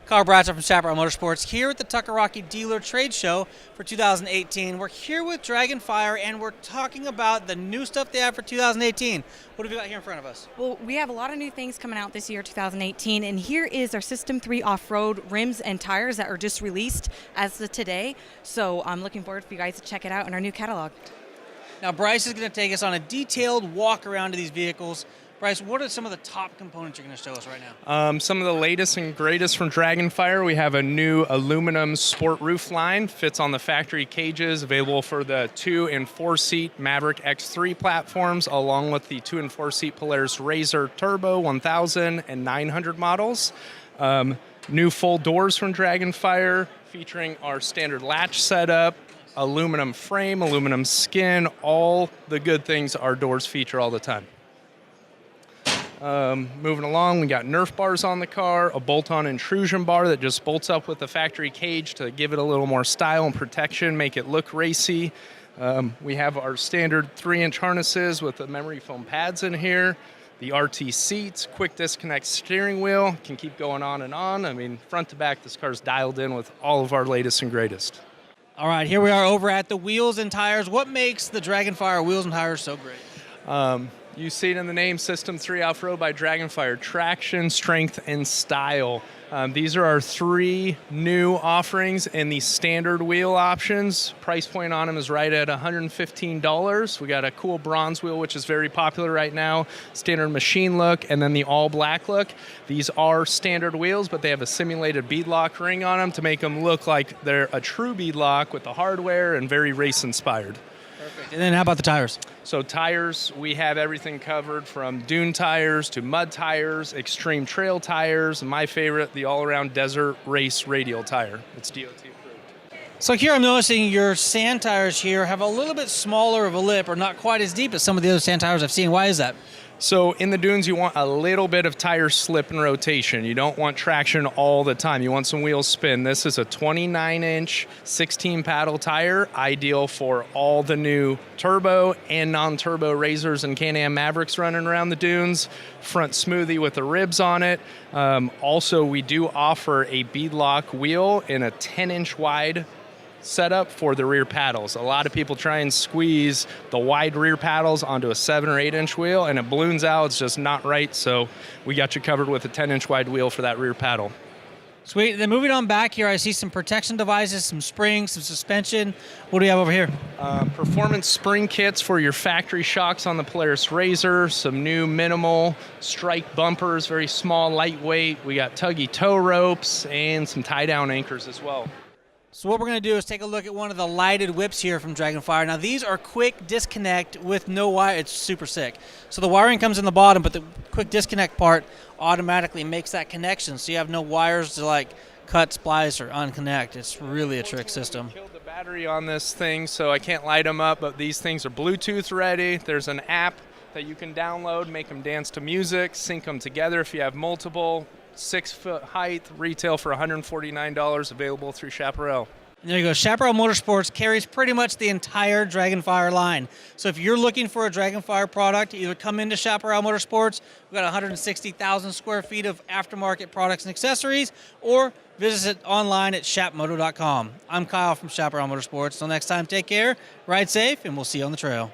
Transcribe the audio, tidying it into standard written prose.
Kyle Bradshaw from Chaparral Motorsports here at the Tuckerrocky Dealer Trade Show for 2018. We're here with DragonFire and we're talking about the new stuff they have for 2018. What have you got here in front of us? Well, we have a lot of new things coming out this year, 2018, and here is our System 3 off-road rims and tires that are just released as of today. So I'm looking forward for you guys to check it out in our new catalog. Now Bryce is going to take us on a detailed walk around to these vehicles. Bryce, what are some of the top components you're going to show us right now? Some of the latest and greatest from DragonFire. We have a new aluminum sport roof line, fits on the factory cages, available for the 2- and 4-seat Maverick X3 platforms, along with the 2- and 4-seat Polaris RZR Turbo 1000 and 900 models. New full doors from DragonFire, featuring our standard latch setup, aluminum frame, aluminum skin, all the good things our doors feature all the time. Moving along, we got Nerf bars on the car, a bolt-on intrusion bar that just bolts up with the factory cage to give it a little more style and protection, make it look racy. We have our standard 3-inch harnesses with the memory foam pads in here, the RT seats, quick disconnect steering wheel, can keep going on and on. I mean, front to back, this car's dialed in with all of our latest and greatest. All right, here we are over at the wheels and tires. What makes the DragonFire wheels and tires so great? You see it in the name, System 3 Off-Road by DragonFire. Traction, strength, and style. These are our 3 new offerings in the standard wheel options. Price point on them is right at $115. We got a cool bronze wheel, which is very popular right now, standard machine look, and then the all-black look. These are standard wheels, but they have a simulated beadlock ring on them to make them look like they're a true beadlock with the hardware and very race-inspired. Perfect. And then how about the tires? So tires, we have everything covered from dune tires to mud tires, extreme trail tires, and my favorite, the all-around desert race radial tire. It's DOT approved. So here I'm noticing your sand tires here have a little bit smaller of a lip or not quite as deep as some of the other sand tires I've seen. Why is that? So in the dunes, you want a little bit of tire slip and rotation. You don't want traction all the time. You want some wheel spin. This is a 29-inch, 16-paddle tire, ideal for all the new turbo and non-turbo RZRs and Can-Am Mavericks running around the dunes. Front smoothie with the ribs on it. Also, we do offer a beadlock wheel in a 10-inch wide setup for the rear paddles. A lot of people try and squeeze the wide rear paddles onto a 7 or 8-inch wheel, and it balloons out. It's just not right, so we got you covered with a 10-inch wide wheel for that rear paddle. Sweet. Then moving on back here, I see some protection devices, some springs, some suspension. What do we have over here? Performance spring kits for your factory shocks on the Polaris RZR, some new minimal strike bumpers, very small, lightweight. We got tuggy tow ropes and some tie-down anchors as well. So what we're going to do is take a look at one of the lighted whips here from DragonFire. Now these are quick disconnect with no wire. It's super sick. So the wiring comes in the bottom, but the quick disconnect part automatically makes that connection. So you have no wires to like cut, splice, or unconnect. It's really a trick system. Killed the battery on this thing, so I can't light them up, but these things are Bluetooth ready. There's an app that you can download, make them dance to music, sync them together if you have multiple. 6-foot height, retail for $149, available through Chaparral. And there you go. Chaparral Motorsports carries pretty much the entire DragonFire line. So if you're looking for a DragonFire product, either come into Chaparral Motorsports, we've got 160,000 square feet of aftermarket products and accessories, or visit it online at chapmoto.com. I'm Kyle from Chaparral Motorsports. Until next time, take care, ride safe, and we'll see you on the trail.